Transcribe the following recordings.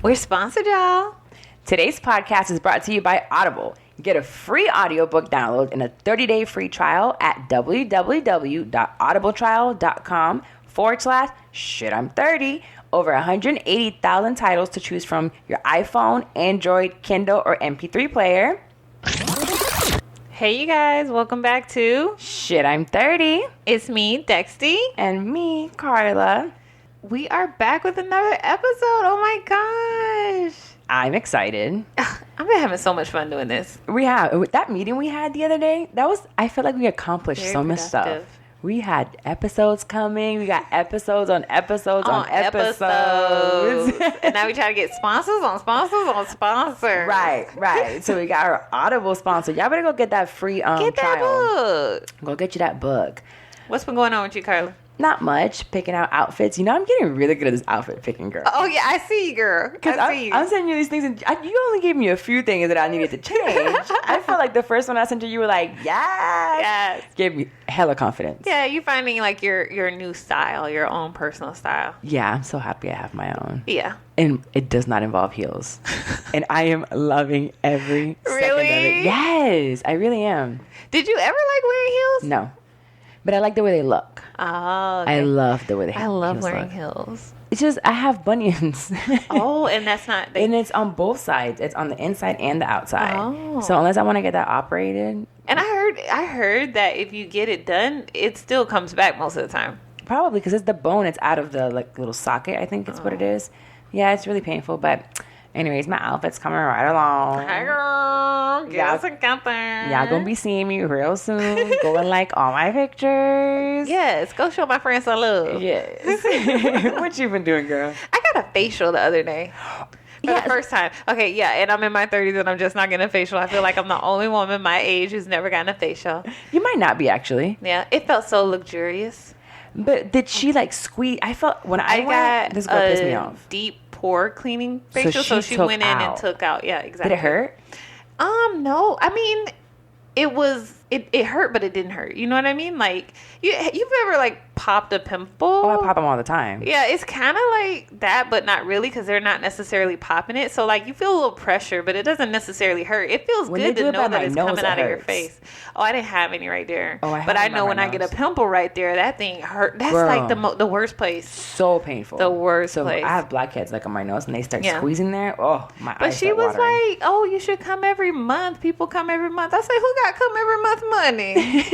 We're sponsored, y'all. Today's podcast is brought to you by Audible. Get a free audiobook download and a 30-day free trial at www.audibletrial.com/shit I'm30. Over 180,000 titles to choose from your iPhone, Android, Kindle, or MP3 player. Hey, you guys. Welcome back to Shit I'm 30. It's me, Dexty. And me, Carla. We are back with another episode. Oh my gosh. I'm excited. I've been having so much fun doing this. We have that meeting we had the other day. I feel like we accomplished Very so much stuff. We had episodes coming. We got episodes on episodes on episodes. And now we try to get sponsors on sponsors on sponsors. Right. So we got our Audible sponsor. Y'all better go get that free Get that trial. book. Go get you that book. What's been going on with you, Carla? Not much. Picking out outfits. You know, I'm getting really good at this outfit picking, girl. Oh, yeah. I see you, girl. I see you. I'm sending you these things, and you only gave me a few things that I needed to change. I feel like the first one I sent you were like, yes. Gave me hella confidence. Yeah, you finding like your new style, your own personal style. Yeah, I'm so happy I have my own. Yeah. And it does not involve heels. And I am loving every second of it. Yes, I really am. Did you ever like wearing heels? No. But I like the way they look. Oh, okay. I love the way they I love wearing look. heels. It's just, I have bunions. Oh, and that's not... And it's on both sides. It's on the inside and the outside. Oh. So unless I want to get that operated. And I heard that if you get it done, it still comes back most of the time. Probably because it's the bone. It's out of the little socket, I think it's what it is. Yeah, it's really painful. But anyways, my outfit's coming right along. Hi, girl. Get us a something. Y'all gonna be seeing me real soon. Go and like all my pictures. Yes, go show my friends some love. Yes. What you been doing, girl? I got a facial the other day. For the first time. Okay, yeah, and I'm in my 30s and I'm just not getting a facial. I feel like I'm the only woman my age who's never gotten a facial. You might not be, actually. Yeah, it felt so luxurious. But did she squeeze? I felt when I got this girl pissed me off. Deep pore cleaning facial, so she went in and took out. Yeah, exactly. Did it hurt? No. I mean, it hurt, but it didn't hurt. You know what I mean? Like, you've ever like popped a pimple? Oh, I pop them all the time. Yeah, it's kind of like that, but not really, because they're not necessarily popping it. So like you feel a little pressure, but it doesn't necessarily hurt. It feels good to know that it's coming out of your face. Oh, I didn't have any right there. Oh, but I know when I get a pimple right there, that thing hurt. That's like the worst place. So painful. The worst place. I have blackheads like on my nose, and they start squeezing there. Oh, my eyes. But she was like, "Oh, you should come every month. People come every month." I say, "Who got come every month money?"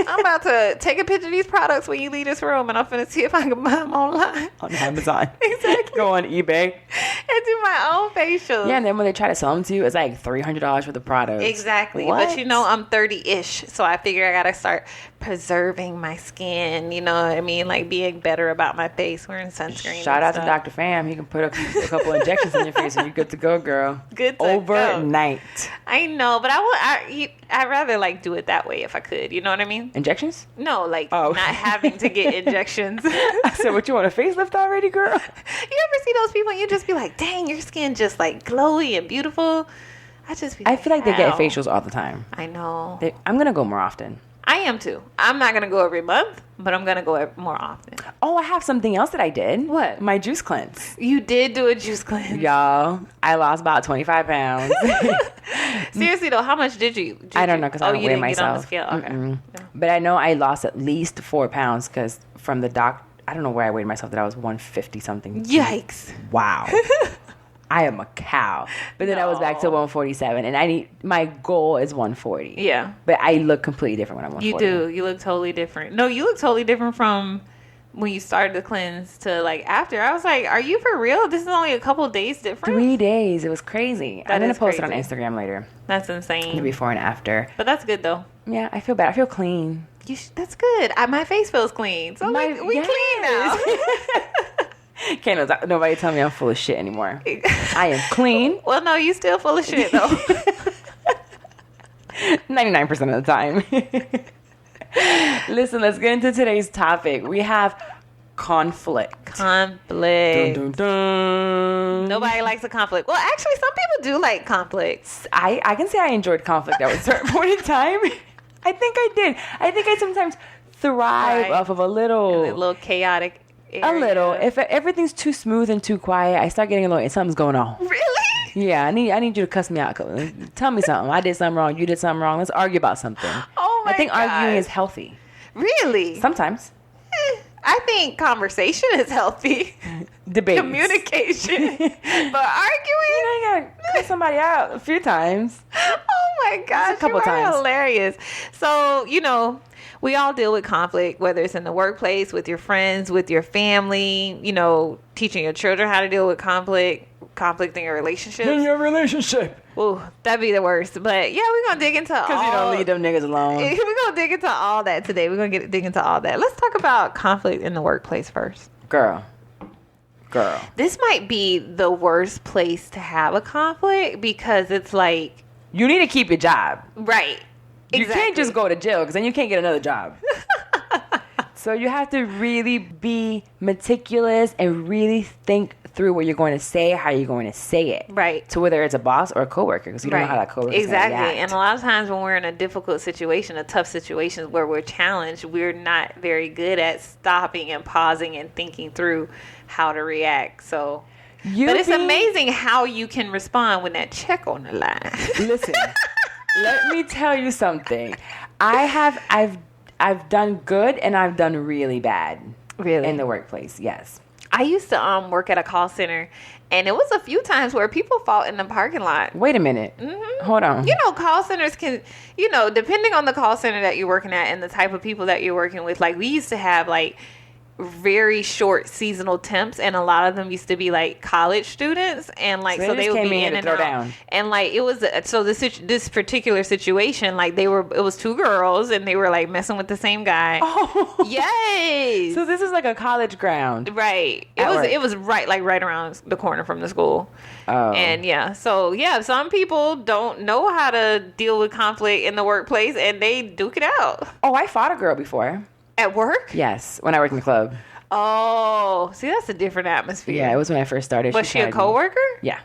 I'm about to take a picture of these products when you leave this room, and I'm finna see if I can buy them online. On Amazon. Exactly. Go on eBay. And do my own facial. Yeah, and then when they try to sell them to you, it's like $300 for the products. Exactly. What? But I'm 30-ish, so I figure I gotta start preserving my skin. You know what I mean? Like being better about my face, wearing sunscreen. Shout out to Dr. Pham. He can put a couple injections in your face and you're good to go, girl. Good to overnight. Go. I know, but I'd rather like do it that way if I could. You know what I mean? Injections? No, like not having to get injections. I said, what, you want a facelift already, girl? You ever see those people and you just be like, dang, your skin just like glowy and beautiful? I feel like they get facials all the time. I know. I'm going to go more often. I am too. I'm not going to go every month, but I'm going to go more often. Oh, I have something else that I did. What? My juice cleanse. You did do a juice cleanse. Y'all, I lost about 25 pounds. Seriously though, how much did you? I don't know because I don't weigh myself. Get on the scale? Okay. Yeah. But I know I lost at least 4 pounds because from the doc, I don't know where I weighed myself, that I was 150 something. Yikes. Wow. I am a cow. But then I was back to 147, and my goal is 140. Yeah. But I look completely different when I'm 140. You do. You look totally different. No, you look totally different from when you started the cleanse to like after. I was like, are you for real? This is only a couple of days different? 3 days. It was crazy. I'm going to post it on Instagram later. That's insane. The before and after. But that's good though. Yeah, I feel better. I feel clean. That's good. My face feels clean. So we clean now. Can't nobody tell me I'm full of shit anymore. I am clean. Well, no, you still full of shit though. 99% of the time. Listen, let's get into today's topic. We have conflict. Dun, dun, dun. Nobody likes a conflict. Well, actually, some people do like conflicts. I can say I enjoyed conflict at a certain point in time. I think I did. I think I sometimes thrive off of a little chaotic area? A little. If everything's too smooth and too quiet, I start getting annoyed and something's going on. Really? Yeah, I need you to cuss me out. Tell me something. I did something wrong. You did something wrong. Let's argue about something. Oh my God. I think arguing is healthy. Really? Sometimes. I think conversation is healthy. Debate. Communication. But arguing? You gotta cuss somebody out a few times. Oh my gosh. A couple times. Hilarious. So, we all deal with conflict, whether it's in the workplace, with your friends, with your family, teaching your children how to deal with conflict in your relationships. In your relationship. Ooh, that'd be the worst. But yeah, we're gonna dig into all. Because you don't leave them niggas alone. We're gonna dig into all that today. We're gonna dig into all that. Let's talk about conflict in the workplace first. Girl. This might be the worst place to have a conflict because it's like you need to keep your job. Right. You can't just go to jail because then you can't get another job. So you have to really be meticulous and really think through what you're going to say, how you're going to say it. Right. To whether it's a boss or a coworker, because you don't know how that coworker is going to react. And a lot of times when we're in a difficult situation, a tough situation where we're challenged, we're not very good at stopping and pausing and thinking through how to react. So, but it's amazing how you can respond when that check on the line. Listen, let me tell you something. I've done good and I've done really bad. Really? In the workplace, yes. I used to work at a call center, and it was a few times where people fought in the parking lot. Wait a minute. Mm-hmm. Hold on. Call centers can, depending on the call center that you're working at and the type of people that you're working with, like we used to have like very short seasonal temps, and a lot of them used to be like college students, and like so they would be in and out down. And like it was so this particular situation, like it was two girls and they were like messing with the same guy. Oh yes. So this is like a college ground, right? It was right around the corner from the school. Oh. And some people don't know how to deal with conflict in the workplace and they duke it out. Oh, I fought a girl before. At work? Yes, when I worked in the club. Oh, see, that's a different atmosphere. Yeah, it was when I first started. Was she a coworker? Yeah.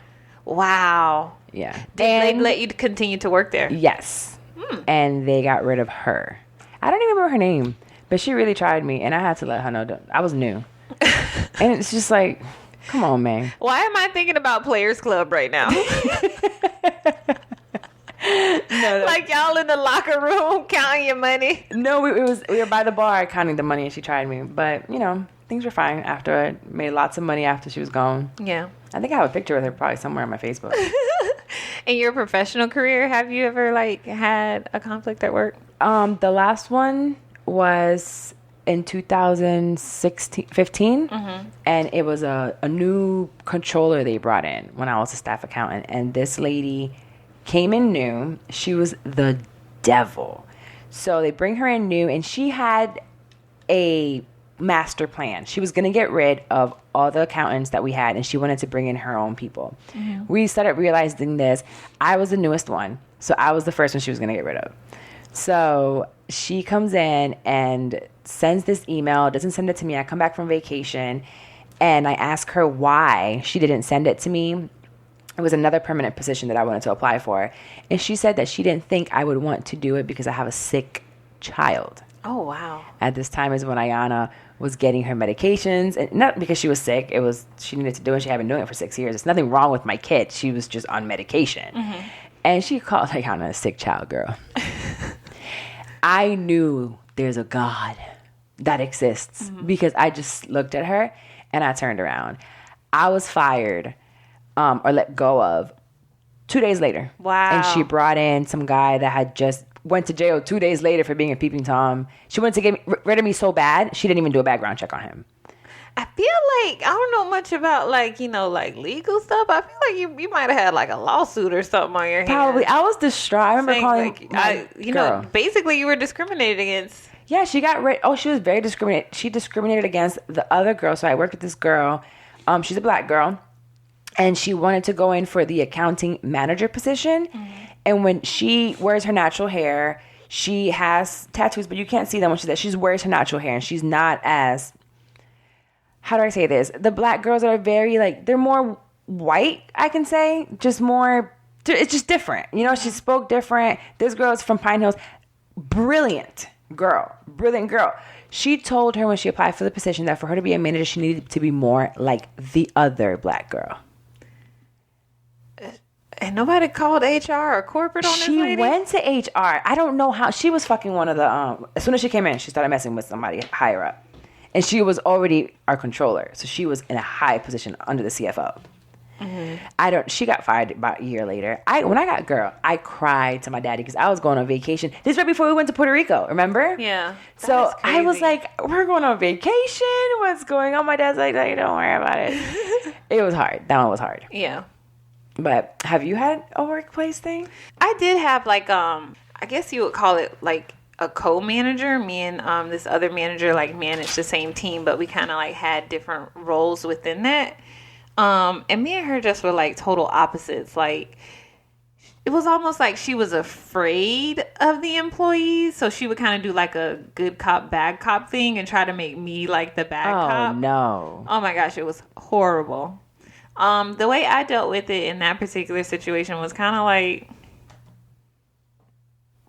Wow. Yeah. Did they let you continue to work there? Yes. And they got rid of her. I don't even remember her name, but she really tried me, and I had to let her know that I was new. And it's just like, come on, man. Why am I thinking about Players Club right now? No, like y'all in the locker room counting your money. No, we were by the bar counting the money, and she tried me. But things were fine after. I made lots of money after she was gone. Yeah, I think I have a picture with her probably somewhere on my Facebook. In your professional career, have you ever had a conflict at work? The last one was in 2015, and it was a new controller they brought in when I was a staff accountant, and this lady came in new. She was the devil. So they bring her in new, and she had a master plan. She was going to get rid of all the accountants that we had, and she wanted to bring in her own people. Mm-hmm. We started realizing this. I was the newest one, so I was the first one she was going to get rid of. So she comes in and sends this email, doesn't send it to me. I come back from vacation, and I ask her why she didn't send it to me. It was another permanent position that I wanted to apply for. And she said that she didn't think I would want to do it because I have a sick child. Oh, wow. At this time is when Ayana was getting her medications. And not because she was sick. It was she needed to do it. She had been doing it for 6 years. There's nothing wrong with my kid. She was just on medication. Mm-hmm. And she called Ayana a sick child girl. I knew there's a God that exists because I just looked at her and I turned around. I was fired. Or let go of 2 days later. Wow. And she brought in some guy that had just went to jail 2 days later for being a peeping Tom. She wanted to get rid of me so bad, she didn't even do a background check on him. I feel like, I don't know much about legal stuff. I feel like you might have had like a lawsuit or something on your hands. Probably. I was distraught. I remember calling girl. Basically you were discriminated against. Yeah, she got rid. Oh, she was very discriminated. She discriminated against the other girl. So I worked with this girl. She's a black girl. And she wanted to go in for the accounting manager position. Mm-hmm. And when she wears her natural hair, she has tattoos, but you can't see them when she's there. She wears her natural hair, and she's not as, how do I say this? The black girls are very, they're more white, I can say. Just more, it's just different. She spoke different. This girl is from Pine Hills. Brilliant girl. She told her when she applied for the position that for her to be a manager, she needed to be more like the other black girl. And nobody called HR or corporate on this lady? She went to HR. I don't know how. She was fucking one of the... as soon as she came in, she started messing with somebody higher up. And she was already our controller. So she was in a high position under the CFO. Mm-hmm. She got fired about a year later. When I got girl, I cried to my daddy because I was going on vacation. This is right before we went to Puerto Rico, remember? Yeah. So I was like, we're going on vacation. What's going on? My dad's like, don't worry about it. It was hard. That one was hard. Yeah. But have you had a workplace thing? I did have like, I guess you would call it like a co-manager. Me and this other manager like managed the same team, but we kind of like had different roles within that. And me and her just were like total opposites. Like it was almost like she was afraid of the employees, so she would kind of do like a good cop, bad cop thing and try to make me like the bad cop. Oh no! Oh my gosh, it was horrible. The way I dealt with it in that particular situation was kind of like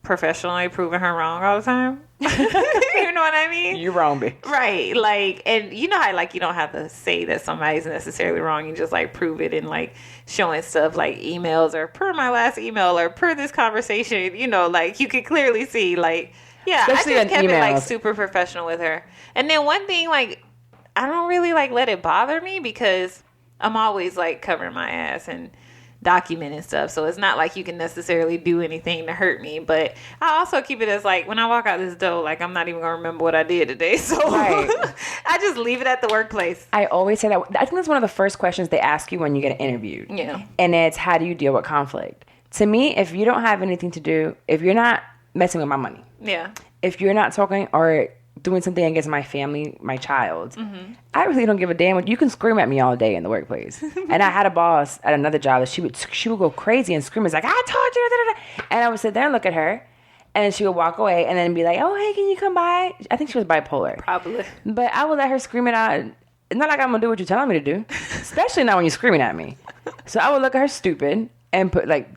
professionally proving her wrong all the time. You know what I mean? You're wrong, bitch. Right. Like, and you know how like you don't have to say that somebody's necessarily wrong. You just like prove it in like showing stuff like emails or per my last email or per this conversation. You know, like you could clearly see like, yeah, especially I just kept emails. it like super professional with her. And then one thing, like, I don't really like let it bother me because I'm always like covering my ass and documenting stuff. So it's not like you can necessarily do anything to hurt me. But I also keep it as like when I walk out this door, like I'm not even going to remember what I did today. So right. I just leave it at the workplace. I always say that. I think that's one of the first questions they ask you when you get interviewed. Yeah. And it's how do you deal with conflict? To me, if you don't have anything to do, if you're not messing with my money. Yeah. If you're not talking or doing something against my family, my child, I really don't give a damn. You can scream at me all day in the workplace. And I had a boss at another job that she would go crazy and scream. It's like, I told you. Da, da, da. And I would sit there and look at her, and then she would walk away and then be like, oh, hey, can you come by? I think she was bipolar. Probably. But I would let her scream it out. It's not like I'm going to do what you're telling me to do, especially not when you're screaming at me. So I would look at her stupid and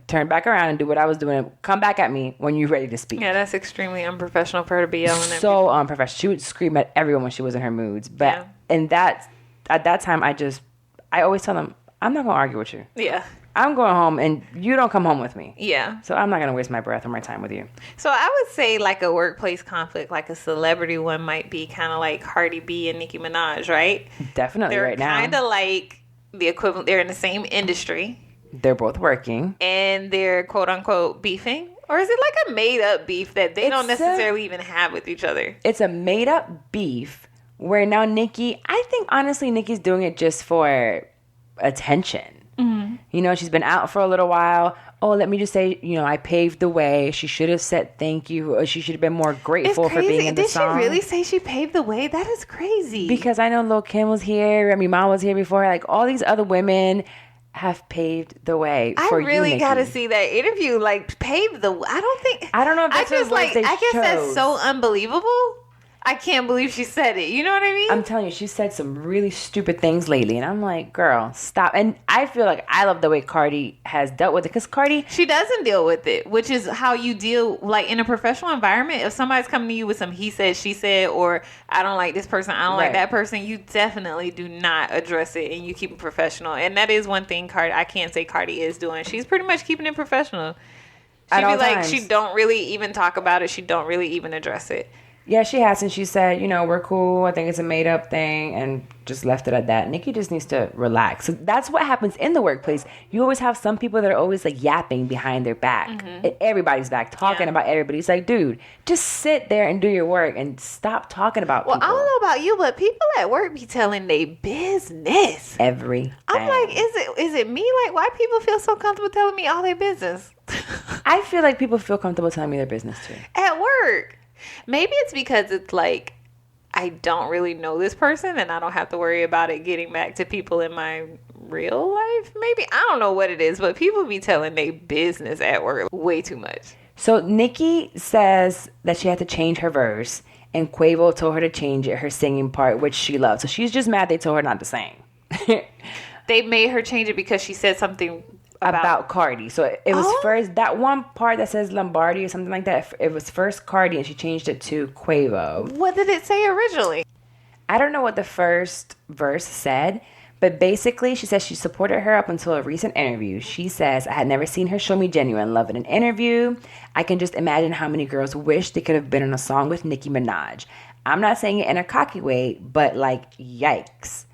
turn back around and do what I was doing and come back at me when you're ready to speak. Yeah, that's extremely unprofessional for her to be yelling at so unprofessional. She would scream at everyone when she was in her moods. But at that time, I always tell them, I'm not going to argue with you. Yeah. I'm going home and you don't come home with me. Yeah. So I'm not going to waste my breath or my time with you. So I would say like a workplace conflict, like a celebrity one might be kind of like Cardi B and Nicki Minaj, right? Definitely. They're right now. They're kind of like the equivalent. They're in the same industry. They're both working. And they're quote unquote beefing? Or is it like a made up beef that they don't necessarily even have with each other? It's a made up beef where now I think honestly Nicki's doing it just for attention. Mm-hmm. You know, she's been out for a little while. Oh, let me just say, you know, I paved the way. She should have said thank you. Or she should have been more grateful for being in the song. Did she really say she paved the way? That is crazy. Because I know Lil' Kim was here. Remy Ma was here before. Like all these other women have paved the way for you, I really Nicki. gotta see that interview. Like paved the. I don't know if that's I guess that's so unbelievable. I can't believe she said it. You know what I mean? I'm telling you, she said some really stupid things lately, and I'm like, girl, stop. And I feel like I love the way Cardi has dealt with it because she doesn't deal with it, which is how you deal like in a professional environment. If somebody's coming to you with some he said, she said, or I don't like this person, I don't like that person, you definitely do not address it and you keep it professional. And that is one thing I can't say Cardi is doing. She's pretty much keeping it professional. She'd be like, she don't really even talk about it. She don't really even address it. Yeah, she has, and she said, you know, we're cool. I think it's a made-up thing, and just left it at that. Nicki just needs to relax. So that's what happens in the workplace. You always have some people that are always, like, yapping behind their back. Everybody's back, talking about everybody. It's like, dude, just sit there and do your work and stop talking about people. Well, I don't know about you, but people at work be telling their business. Everything. I'm like, is it me? Like, why people feel so comfortable telling me all their business? I feel like people feel comfortable telling me their business, too. At work. Maybe it's because it's like I don't really know this person and I don't have to worry about it getting back to people in my real life. Maybe. I don't know what it is, but people be telling their business at work way too much. So Nicki says that she had to change her verse and Quavo told her to change it, her singing part, which she loved. So she's just mad they told her not to sing. They made her change it because she said something about Cardi. So it was first, that one part that says Lombardi or something like that, it was first Cardi and she changed it to Quavo. What did it say originally? I don't know what the first verse said, but basically she says she supported her up until a recent interview. She says, I had never seen her show me genuine love in an interview. I can just imagine how many girls wish they could have been on a song with Nicki Minaj. I'm not saying it in a cocky way, but like, yikes.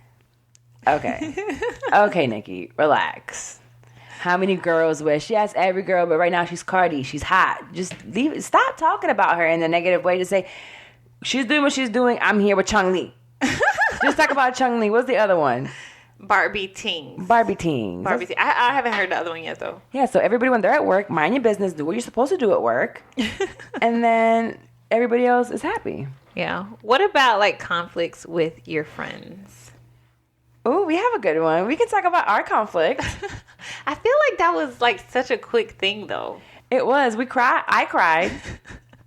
Okay. Okay, Nicki, relax. How many girls wish? Yes, every girl, but right now she's Cardi. She's hot. Just leave it. Stop talking about her in the negative way. Just say, she's doing what she's doing. I'm here with Chung Lee. Just talk about Chung Lee. What's the other one? Barbie Teens. I haven't heard the other one yet, though. Yeah, so everybody when they're at work, mind your business, do what you're supposed to do at work. And then everybody else is happy. Yeah. What about, like, conflicts with your friends? Oh, we have a good one. We can talk about our conflict. I feel like that was, like, such a quick thing, though. It was. We cried. I cried.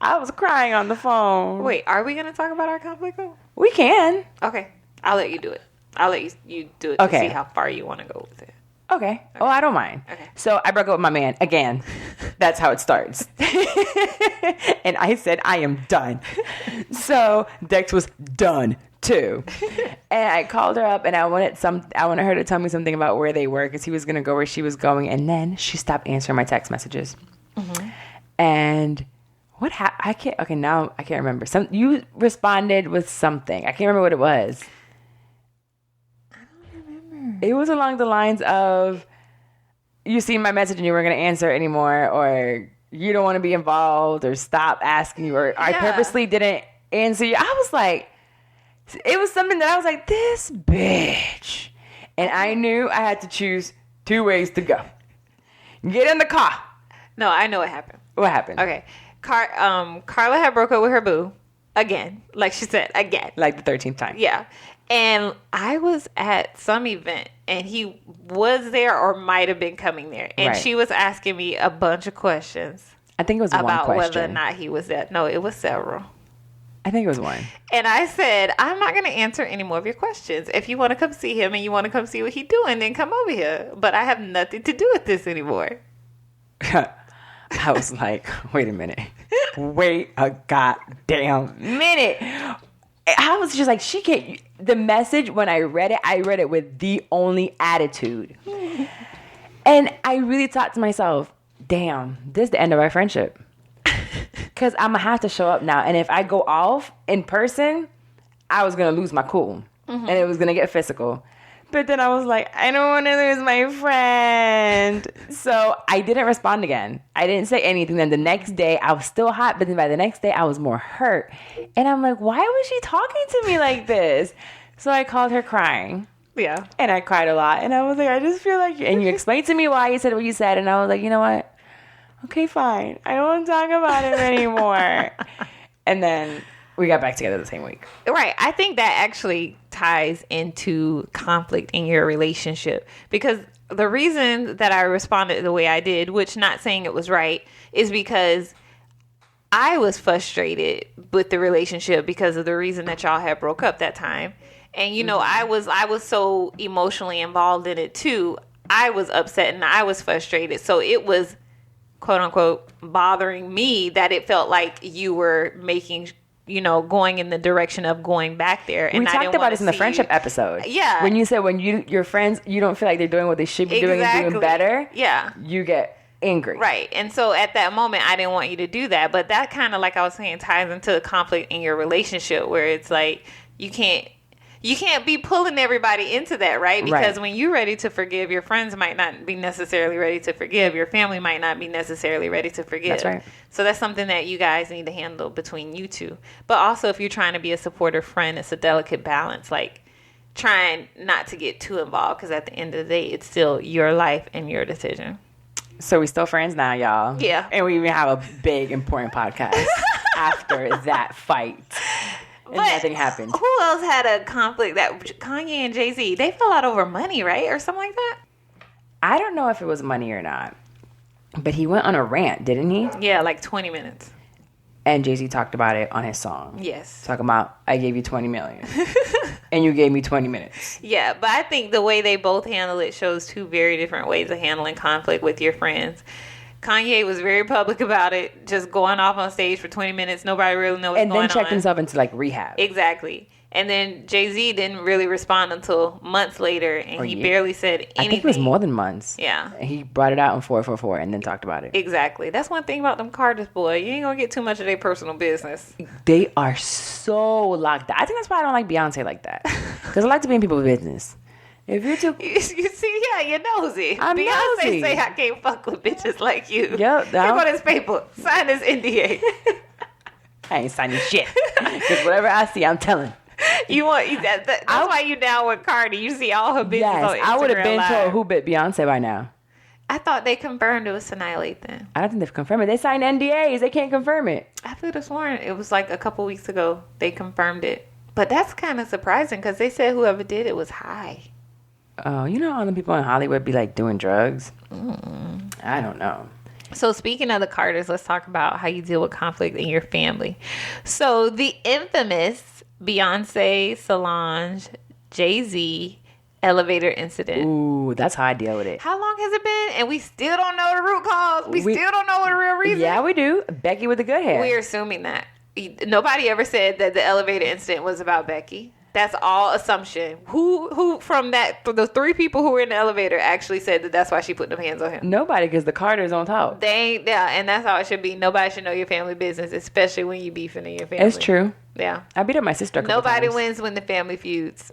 I was crying on the phone. Wait, are we going to talk about our conflict, though? We can. Okay. I'll let you do it. I'll let you do it to see how far you want to go with it. Okay. Oh, I don't mind. Okay. So I broke up with my man again. That's how it starts. And I said, I am done. So Dex was done too. And I called her up and I wanted her to tell me something about where they were because he was going to go where she was going. And then she stopped answering my text messages. Mm-hmm. And what happened? Now I can't remember. You responded with something. I can't remember what it was. It was along the lines of, you seen my message and you weren't going to answer anymore, or you don't want to be involved, or stop asking you, or I purposely didn't answer you. I was like, it was something that I was like, this bitch. And I knew I had to choose two ways to go. Get in the car. No, I know what happened. What happened? Okay. Carla had broke up with her boo. Again. Like she said, again. Like the 13th time. Yeah. And I was at some event, and he was there or might have been coming there. And she was asking me a bunch of questions. I think it was one question. About whether or not he was there. No, it was several. I think it was one. And I said, I'm not going to answer any more of your questions. If you want to come see him and you want to come see what he's doing, then come over here. But I have nothing to do with this anymore. I was like, wait a minute. Wait a goddamn minute. I was just like, she can't. The message, when I read it with the only attitude. And I really thought to myself, damn, this is the end of our friendship. Because I'm going to have to show up now. And if I go off in person, I was going to lose my cool. Mm-hmm. And it was going to get physical. But then I was like, I don't want to lose my friend. So I didn't respond again. I didn't say anything. Then the next day, I was still hot. But then by the next day, I was more hurt. And I'm like, why was she talking to me like this? So I called her crying. Yeah. And I cried a lot. And I was like, I just feel like... And you explained to me why you said what you said. And I was like, you know what? Okay, fine. I don't want to talk about it anymore. And then... we got back together the same week. Right. I think that actually ties into conflict in your relationship, because the reason that I responded the way I did, which not saying it was right, is because I was frustrated with the relationship because of the reason that y'all had broke up that time. And, you know, I was so emotionally involved in it too. I was upset and I was frustrated. So it was, quote unquote, bothering me that it felt like you were making, you know, going in the direction of going back there. And we talked about this in the friendship episode. Yeah. When you said when your friends, you don't feel like they're doing what they should be doing and doing better. Yeah. You get angry. Right. And so at that moment, I didn't want you to do that. But that kind of, like I was saying, ties into the conflict in your relationship, where it's like you can't be pulling everybody into that, right? Because when you're ready to forgive, your friends might not be necessarily ready to forgive. Your family might not be necessarily ready to forgive. That's right. So that's something that you guys need to handle between you two. But also, if you're trying to be a supportive friend, it's a delicate balance, like trying not to get too involved, because at the end of the day, it's still your life and your decision. So we still friends now, y'all. Yeah. And we even have a big, important podcast after that fight. And but nothing happened. Who else had a conflict? That Kanye and Jay-Z, they fell out over money, right? Or something like that? I don't know if it was money or not. But he went on a rant, didn't he? Yeah, like 20 minutes. And Jay-Z talked about it on his song. Yes. Talking about, I gave you 20 million. And you gave me 20 minutes. Yeah, but I think the way they both handle it shows two very different ways of handling conflict with your friends. Kanye was very public about it, just going off on stage for 20 minutes. Nobody really knows what's going on. And then checked himself into like rehab. Exactly. And then Jay-Z didn't really respond until months later, and he barely said anything. I think it was more than months. Yeah. He brought it out in 444 and then talked about it. Exactly. That's one thing about them Carters, boy. You ain't gonna get too much of their personal business. They are so locked up. I think that's why I don't like Beyonce like that. Because I like to be in people's business. If you're too... You see, yeah, you're nosy. I'm Beyonce nosy. say I can't fuck with bitches like you. Yep. Here go this paper. Sign this NDA. I ain't signing shit. Because whatever I see, I'm telling. That's why you down with Cardi. You see all her business on Instagram I would have been Live. told who bit Beyonce by now. I thought they confirmed it was Sanaa Lathan. I don't think they've confirmed it. They signed NDAs. They can't confirm it. I could have sworn it was like a couple weeks ago they confirmed it. But that's kind of surprising because they said whoever did it was high. Oh, you know all the people in Hollywood be like doing drugs? I don't know. So speaking of the Carters, let's talk about how you deal with conflict in your family. So the infamous Beyonce, Solange, Jay-Z elevator incident. Ooh, that's how I deal with it. How long has it been? And we still don't know the root cause. We still don't know the real reason. Yeah, we do. Becky with the good hair. We're assuming that. Nobody ever said that the elevator incident was about Becky. That's all assumption. Who from the three people who were in the elevator actually said that that's why she put them hands on him? Nobody, because the Carters on top. They ain't, yeah, and that's how it should be. Nobody should know your family business, especially when you beefing in your family. It's true. Yeah. I beat up my sister a couple Nobody times. wins when the family feuds.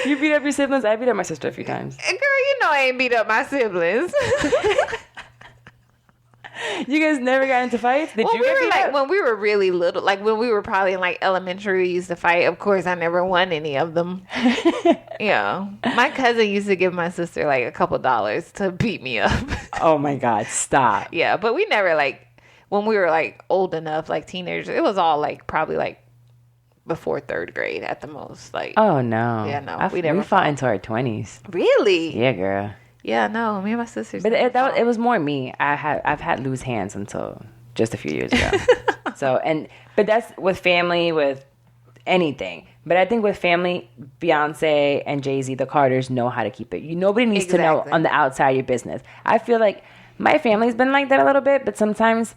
You beat up your siblings? I beat up my sister a few times. Girl, you know I ain't beat up my siblings. You guys never got into fights? Did you get beat up? When we were really little, like when we were probably in like elementary, we used to fight. Of course, I never won any of them. Yeah. My cousin used to give my sister like a couple dollars to beat me up. Oh my God, stop. Yeah, but we never like, when we were like old enough, like teenagers, it was all like probably like before third grade at the most. Like, Oh no. Yeah, no, we we never fought into our 20s. really? Yeah, girl. Yeah, no, me and my sisters. But it was more me. I've had loose hands until just a few years ago. But that's with family, with anything. But I think with family, Beyonce and Jay-Z, the Carters know how to keep it. Nobody needs to know on the outside of your business. I feel like my family's been like that a little bit, but sometimes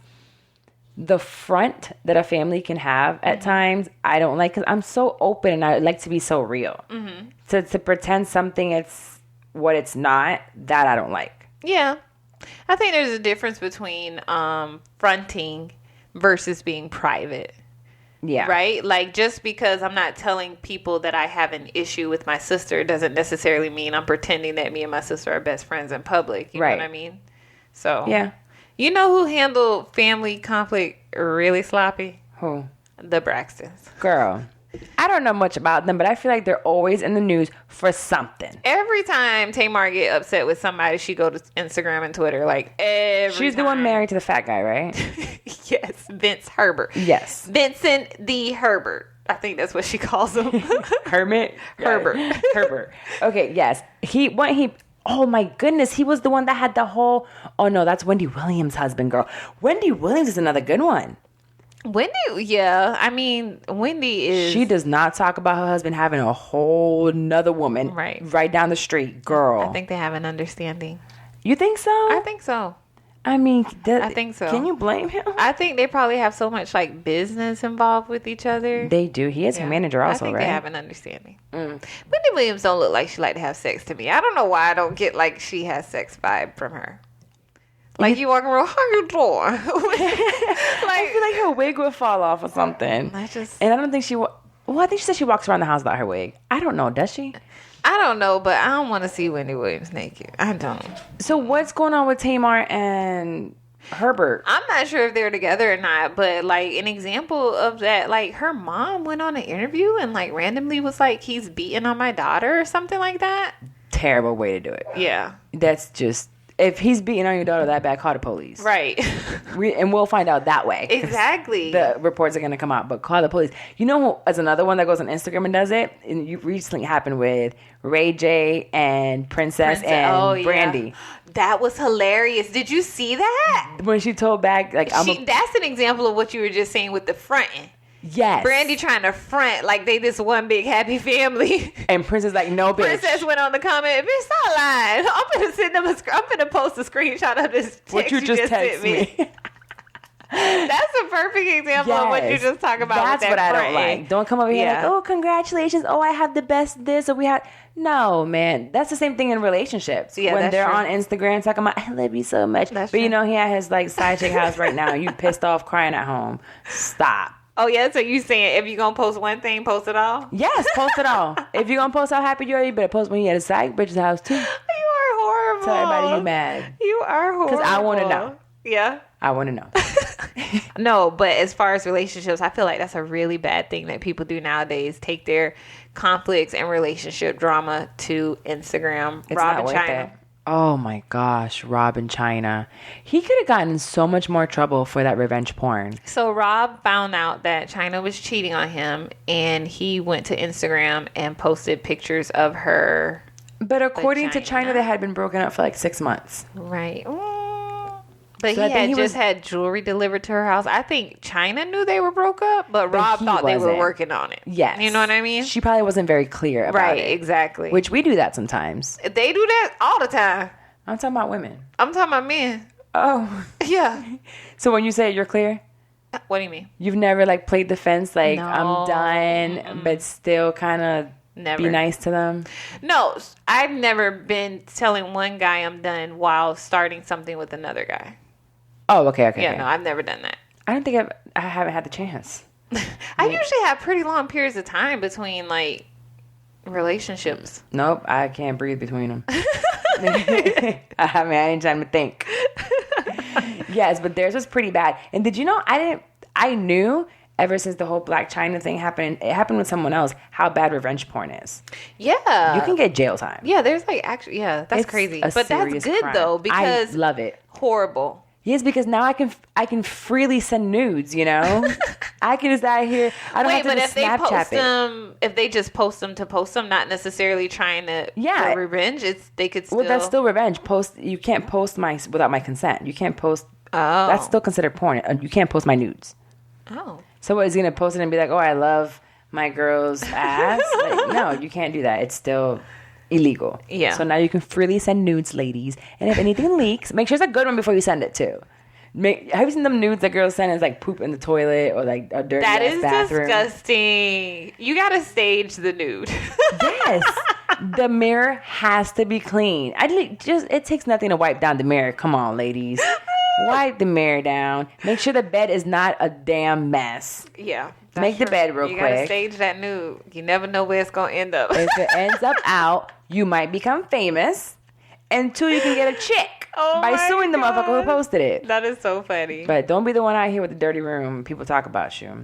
the front that a family can have at times, I don't like, because I'm so open and I like to be so real. Mm-hmm. To pretend something it's what it's not, that I don't like. Yeah. I think there's a difference between fronting versus being private. Yeah. Right? Like, just because I'm not telling people that I have an issue with my sister doesn't necessarily mean I'm pretending that me and my sister are best friends in public. You know what I mean? So, yeah. You know who handled family conflict really sloppy? Who? The Braxtons. Girl. I don't know much about them, but I feel like they're always in the news for something. Every time Tamar get upset with somebody, she go to Instagram and Twitter. Like, She's the one married to the fat guy, right? Yes, Vince Herbert. Yes. Vincent the Herbert. I think that's what she calls him. Hermit? Herbert. Herbert. Okay, yes. Oh my goodness, he was the one that had the whole, oh no, that's Wendy Williams' husband, girl. Wendy Williams is another good one. Wendy, yeah. I mean, Wendy is... She does not talk about her husband having a whole nother woman right down the street, girl. I think they have an understanding. You think so? I think so. I mean, I think so. Can you blame him? I think they probably have so much like business involved with each other. They do. He is her manager also, I think right? they have an understanding. Wendy Williams don't look like she like to have sex to me. I don't know why I don't get like she has sex vibe from her. Like, you walking around, how you doing? I feel like her wig would fall off or something. And I don't think I think she said she walks around the house without her wig. I don't know. Does she? I don't know, but I don't want to see Wendy Williams naked. I don't. So what's going on with Tamar and Herbert? I'm not sure if they're together or not, but like an example of that, like her mom went on an interview and like randomly was like, he's beating on my daughter or something like that. Terrible way to do it. Yeah. That's just... if he's beating on your daughter that bad, call the police. Right. And we'll find out that way. Exactly. The reports are going to come out, but call the police. You know who, as another one that goes on Instagram and does it? And you recently happened with Ray J and Princess and Brandy. Yeah. That was hilarious. Did you see that? When she told back, like, that's an example of what you were just saying with the fronting. Yes. Brandy trying to front like they this one big happy family. And Princess like, no, bitch. Princess went on the comment, bitch, stop lying. I'm gonna post a screenshot of this text what you just sent me. That's a perfect example of what you just talking about. That's what I don't like. Don't come over here like, oh, congratulations. Oh, I have the best this. Or we have. No, man. That's the same thing in relationships. Yeah, when they're true. on Instagram talking about, I love you so much. But you know, he at his like side chick house right now. You pissed off crying at home. Stop. Oh, yeah? So you saying if you're going to post one thing, post it all? Yes, post it all. If you're going to post how happy you are, you better post when you at a side bitch's house, too. You are horrible. Tell everybody you mad. You are horrible. Because I want to know. Yeah? I want to know. No, but as far as relationships, I feel like that's a really bad thing that people do nowadays. Take their conflicts and relationship drama to Instagram. It's Rob not and worth China. it. Oh my gosh, Rob and China. He could have gotten in so much more trouble for that revenge porn. So Rob found out that China was cheating on him, and he went to Instagram and posted pictures of her. But according to China, they had been broken up for like 6 months. Right. But so he had had jewelry delivered to her house. I think China knew they were broke up, but Rob thought they were working on it. Yes. You know what I mean? She probably wasn't very clear about it. Right, exactly. Which we do that sometimes. They do that all the time. I'm talking about women. I'm talking about men. Oh. Yeah. So when you say you're clear? What do you mean? You've never like played the fence like, No. I'm done, but still kind of be nice to them? No, I've never been telling one guy I'm done while starting something with another guy. Oh, okay. Yeah, no, I've never done that. I don't think I haven't had the chance. I usually have pretty long periods of time between like relationships. Nope, I can't breathe between them. I ain't time to think. Yes, but theirs was pretty bad. And did you know I knew ever since the whole Black China thing happened, it happened with someone else, how bad revenge porn is. Yeah. You can get jail time. Yeah, there's like actually, yeah, that's crazy. But that's good crime. though, because I love it. Horrible. Yes, because now I can freely send nudes, you know? I can just out here. I don't have to but just if they Snapchat post them, if they just post them to post them, not necessarily trying to for revenge, they could still. Well, that's still revenge. You can't post without my consent. You can't post. Oh. That's still considered porn. You can't post my nudes. Oh. So what, is he going to post it and be like, oh, I love my girl's ass? Like, no, you can't do that. It's still illegal. Yeah. So now you can freely send nudes, ladies. And if anything leaks, make sure it's a good one before you send it too. Have you seen them nudes that girls send as like poop in the toilet or like a dirty ass bathroom? That is disgusting. You gotta stage the nude. Yes. The mirror has to be clean. It takes nothing to wipe down the mirror. Come on, ladies. Wipe the mirror down. Make sure the bed is not a damn mess. Yeah. Make the bed real quick. You gotta stage that nude. You never know where it's gonna end up. If it ends up out, you might become famous. And two, you can get a check by suing the motherfucker who posted it. That is so funny. But don't be the one out here with the dirty room. People talk about you.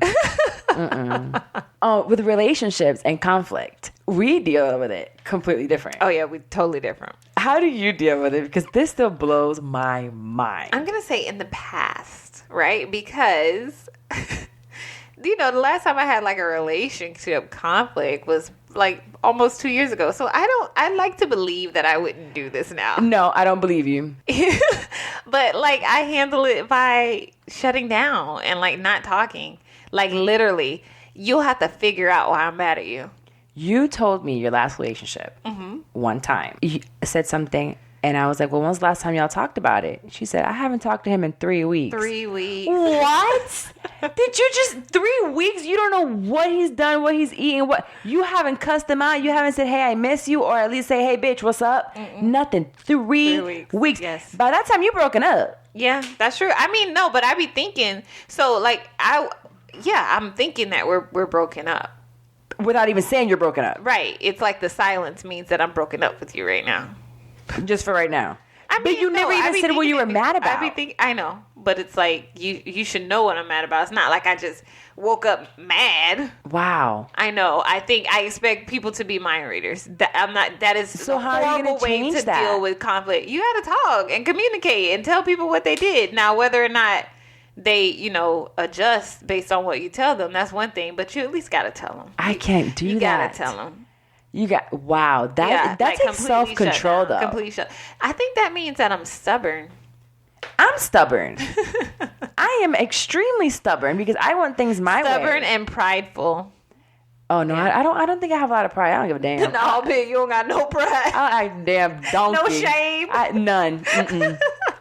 With relationships and conflict, we deal with it completely different. Oh, yeah, we're totally different. How do you deal with it? Because this still blows my mind. I'm going to say in the past, right? Because, the last time I had like a relationship conflict was like almost 2 years ago. So I like to believe that I wouldn't do this now. No, I don't believe you. But like I handle it by shutting down and like not talking. Like literally, you'll have to figure out why I'm mad at you. You told me your last relationship one time. You said something, and I was like, well, when was the last time y'all talked about it? She said, I haven't talked to him in 3 weeks. 3 weeks. What? Did you just 3 weeks? You don't know what he's done, what he's eating, what you haven't cussed him out. You haven't said, hey, I miss you, or at least say, hey, bitch, what's up? Mm-mm. Nothing. 3 weeks. Yes. By that time, you broken up. Yeah, that's true. I mean, no, but I be thinking, so like I'm thinking that we're broken up. Without even saying you're broken up. Right. It's like the silence means that I'm broken up with you right now. Just for right now. I I mean, but you never even said what you were mad about. I know, but it's like you should know what I'm mad about. It's not like I just woke up mad. Wow. I know. I expect people to be mind readers. That is so a how horrible are you way to that? deal with conflict. You got to talk and communicate and tell people what they did. Now, whether or not they, adjust based on what you tell them, that's one thing. But you at least got to tell them. I can't do that. You got to tell them. Wow. That takes self-control, though. Complete shut. I think that means that I'm stubborn. I'm stubborn. I am extremely stubborn because I want things my way. Stubborn and prideful. Oh no, yeah. I don't think I have a lot of pride. I don't give a damn. No, bitch, you don't got no pride. I damn donkey. No shame. None.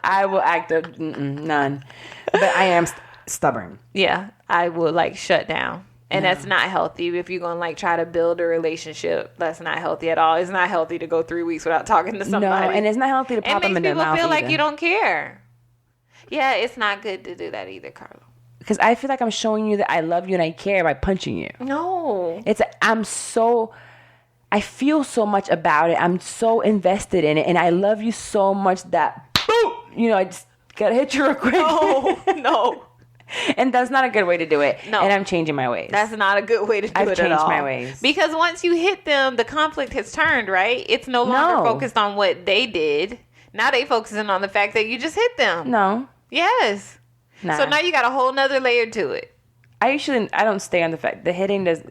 I will act none. But I am stubborn. Yeah, I will shut down. And that's not healthy. If you're going to try to build a relationship, that's not healthy at all. It's not healthy to go 3 weeks without talking to somebody. No, and it's not healthy to pop them in the mouth. It makes people feel either. like you don't care. Yeah, it's not good to do that either, Carla. Because I feel like I'm showing you that I love you and I care by punching you. No. I feel so much about it. I'm so invested in it. And I love you so much that, boom, I just got to hit you real quick. No. And that's not a good way to do it. No. And I'm changing my ways. That's not a good way to do it at all. I've changed my ways. Because once you hit them, the conflict has turned, right? It's no longer focused on what they did. Now they focusing on the fact that you just hit them. No. Yes. Nah. So now you got a whole nother layer to it. I don't stay on the fact. The hitting does.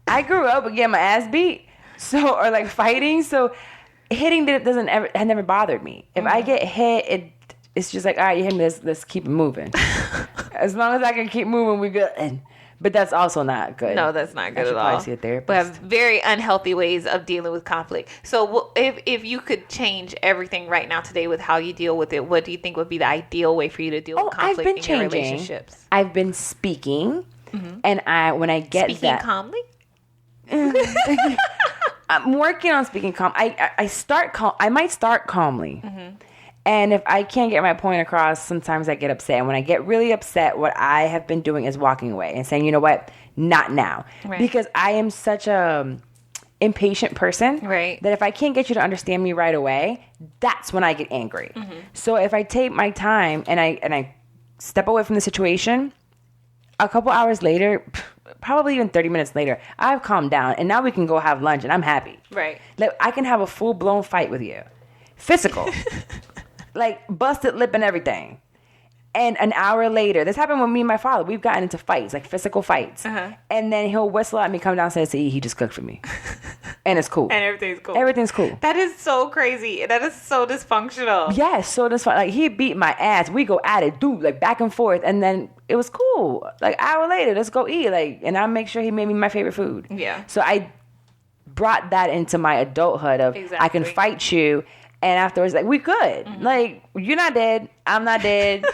I grew up with getting my ass beat. Or fighting. So hitting had never bothered me. If I get hit, it's just like, all right, you hit me, let's keep it moving. As long as I can keep moving, we're good. But that's also not good. No, that's not good at all. Probably see a therapist. We have very unhealthy ways of dealing with conflict. So if you could change everything right now today with how you deal with it, what do you think would be the ideal way for you to deal with conflict in your relationships? I've been speaking. And when I get speaking calmly? I'm working on speaking calm. I might start calmly. And if I can't get my point across, sometimes I get upset. And when I get really upset, what I have been doing is walking away and saying, you know what? Not now. Right. Because I am such a impatient person that if I can't get you to understand me right away, that's when I get angry. So if I take my time and I step away from the situation, a couple hours later, probably even 30 minutes later, I've calmed down and now we can go have lunch and I'm happy. Right. I can have a full-blown fight with you. Physical. Busted lip and everything. And an hour later, this happened with me and my father. We've gotten into fights, physical fights. And then he'll whistle at me, come downstairs to eat. He just cooked for me. And it's cool. And everything's cool. Everything's cool. That is so crazy. That is so dysfunctional. Yes, so dysfunctional. He beat my ass. We go at it, dude, back and forth. And then it was cool. Hour later, let's go eat. And I make sure he made me my favorite food. Yeah. So I brought that into my adulthood of I can fight you. And afterwards, we good. You're not dead. I'm not dead.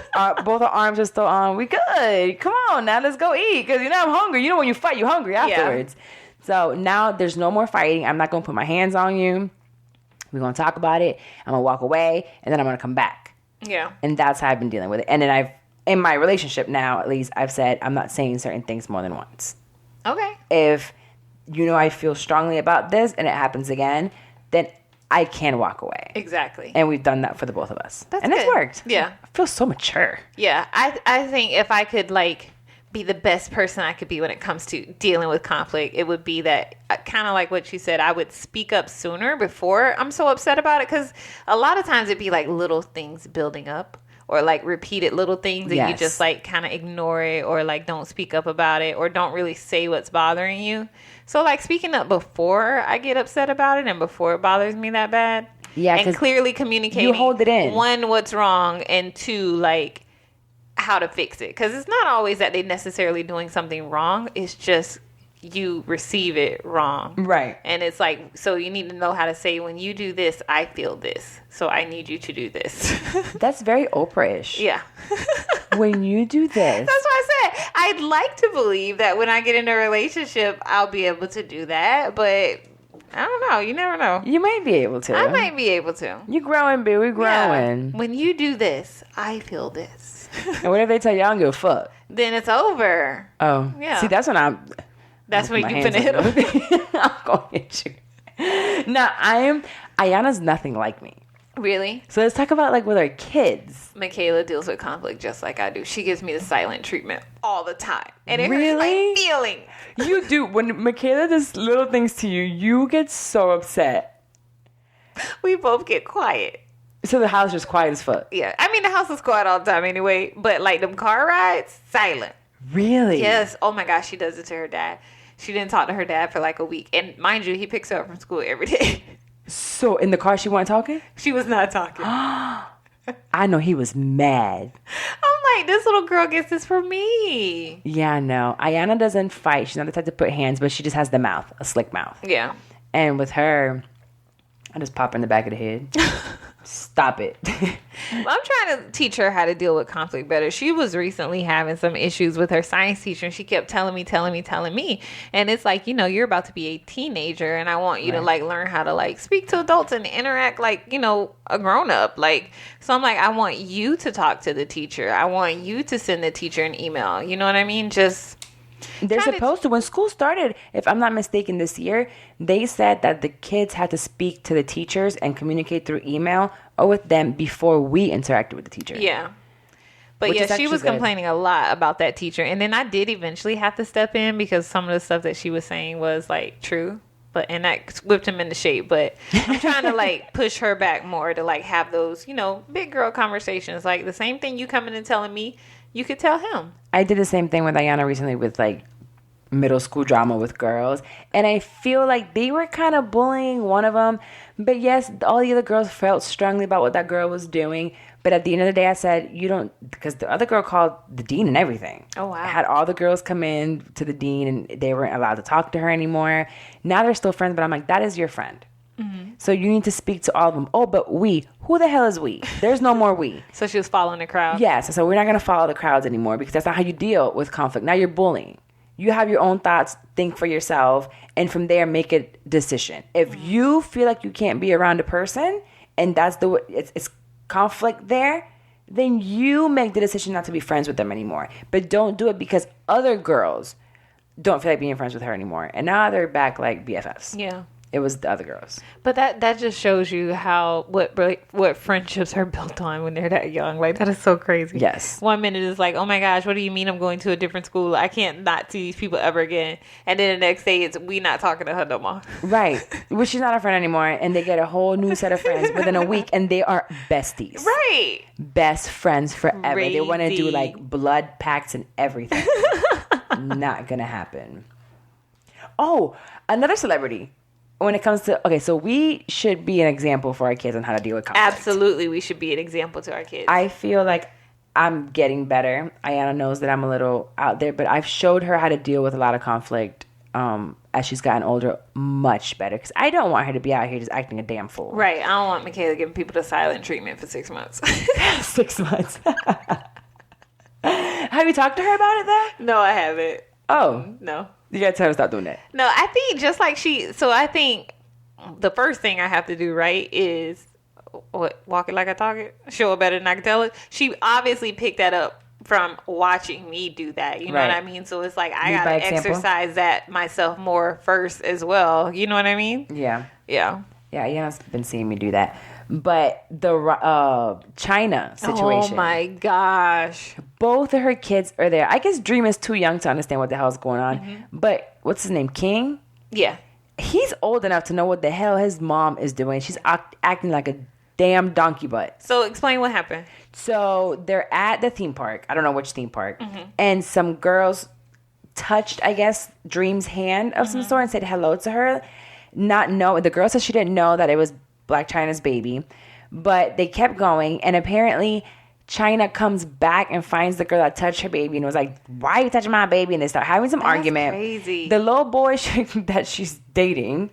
Both our arms are still on. We good. Come on, now let's go eat. Because I'm hungry. When you fight, you're hungry afterwards. Yeah. So now there's no more fighting. I'm not going to put my hands on you. We're going to talk about it. I'm going to walk away. And then I'm going to come back. Yeah. And that's how I've been dealing with it. And then in my relationship now, at least, I've said I'm not saying certain things more than once. Okay. If I feel strongly about this and it happens again, then I can walk away. Exactly. And we've done that for the both of us. That's and good. It's worked. Yeah. I feel so mature. Yeah. I think if I could be the best person I could be when it comes to dealing with conflict, it would be that kind of like what you said, I would speak up sooner before I'm so upset about it. Because a lot of times it'd be little things building up or repeated little things and you just kind of ignore it or don't speak up about it or don't really say what's bothering you. So speaking up before I get upset about it and before it bothers me that bad. Yeah. And clearly communicating. You hold it in. One, what's wrong, and two, how to fix it. Because it's not always that they're necessarily doing something wrong. It's just you receive it wrong. Right. And it's so you need to know how to say, when you do this, I feel this. So I need you to do this. That's very Oprah-ish. Yeah. When you do this. That's what I said. I'd like to believe that when I get in a relationship, I'll be able to do that. But I don't know. You never know. You might be able to. I might be able to. You growing, baby. We growing. Yeah. When you do this, I feel this. And whatever they tell you, I don't give a fuck. Then it's over. Oh. Yeah. See, that's when I'm... That's when you finna hit them. I'm going to hit you. Now, Ayana's nothing like me. Really? So let's talk about like with our kids. Michaela deals with conflict just like I do. She gives me the silent treatment all the time. And it hurts Really? my feelings. You do. When Michaela does little things to you, you get so upset. We both get quiet. So the house is just quiet as fuck. Yeah. I mean, the house is quiet all the time anyway. But like them car rides, silent. Really? Yes. Oh my gosh, she does it to her dad. She didn't talk to her dad for like a week. And mind you, he picks her up from school every day. So in the car, she wasn't talking? She was not talking. I know he was mad. I'm like, this little girl gets this from me. Yeah, I know. Ayana doesn't fight. She's not the type to put hands, but she just has the mouth, a slick mouth. Yeah. And with her, I just pop her in the back of the head. Stop it. I'm trying to teach her how to deal with conflict better. She was recently having some issues with her science teacher, and she kept telling me. And it's like, you're about to be a teenager, and I want you to like learn how to like speak to adults and interact like, a grown up. Like, so I'm like, I want you to talk to the teacher. I want you to send the teacher an email. You know what I mean? They're supposed to. When school started, if I'm not mistaken, this year, they said that the kids had to speak to the teachers and communicate through email or with them before we interacted with the teacher. Yeah. But yeah, she was complaining a lot about that teacher. And then I did eventually have to step in because some of the stuff that she was saying was like true. And that whipped him into shape. But I'm trying to like push her back more to like have those, big girl conversations. Like the same thing you coming and telling me, you could tell him. I did the same thing with Ayana recently with like middle school drama with girls. And I feel like they were kind of bullying one of them. But yes, all the other girls felt strongly about what that girl was doing. But at the end of the day, I said, because the other girl called the dean and everything. Oh, wow. I had all the girls come in to the dean and they weren't allowed to talk to her anymore. Now they're still friends, but I'm like, that is your friend. Mm-hmm. So you need to speak to all of them. Oh, but we. Who the hell is we? There's no more we. So she was following the crowd? Yes. So we're not going to follow the crowds anymore because that's not how you deal with conflict. Now you're bullying. You have your own thoughts, think for yourself, and from there make a decision. If you feel like you can't be around a person and that's it's conflict there, then you make the decision not to be friends with them anymore. But don't do it because other girls don't feel like being friends with her anymore. And now they're back like BFFs. Yeah. It was the other girls. But that just shows you what friendships are built on when they're that young. Like, that is so crazy. Yes. 1 minute is like, oh my gosh, what do you mean I'm going to a different school? I can't not see these people ever again. And then the next day it's we not talking to her no more. Right. Well, she's not a friend anymore. And they get a whole new set of friends within a week. And they are besties. Right. Best friends forever. Crazy. They want to do like blood pacts and everything. Not going to happen. Oh, another celebrity. When it comes to, okay, so we should be an example for our kids on how to deal with conflict. Absolutely, we should be an example to our kids. I feel like I'm getting better. Ayana knows that I'm a little out there, but I've showed her how to deal with a lot of conflict as she's gotten older much better. Because I don't want her to be out here just acting a damn fool. Right, I don't want Michaela giving people the silent treatment for 6 months. 6 months. Have you talked to her about it, though? No, I haven't. Oh. No. You gotta tell her to stop doing that. No, I think just like I think the first thing I have to do, right, is walk it like I talk it, show it better than I can tell it. She obviously picked that up from watching me do that. You know what I mean? So it's like I gotta exercise that myself more first as well. You know what I mean? Yeah. Yeah. Yeah, Iana's been seeing me do that. But the China situation. Oh my gosh. Both of her kids are there. I guess Dream is too young to understand what the hell's going on. Mm-hmm. But what's his name? King? Yeah. He's old enough to know what the hell his mom is doing. She's acting like a damn donkey butt. So explain what happened. So they're at the theme park. I don't know which theme park. Mm-hmm. And some girls touched, I guess, Dream's hand of some sort and said hello to her. The girl said she didn't know that it was Black China's baby, but they kept going, and apparently China comes back and finds the girl that touched her baby and was like, why are you touching my baby? And they start having some argument. Crazy. The little boy that she's dating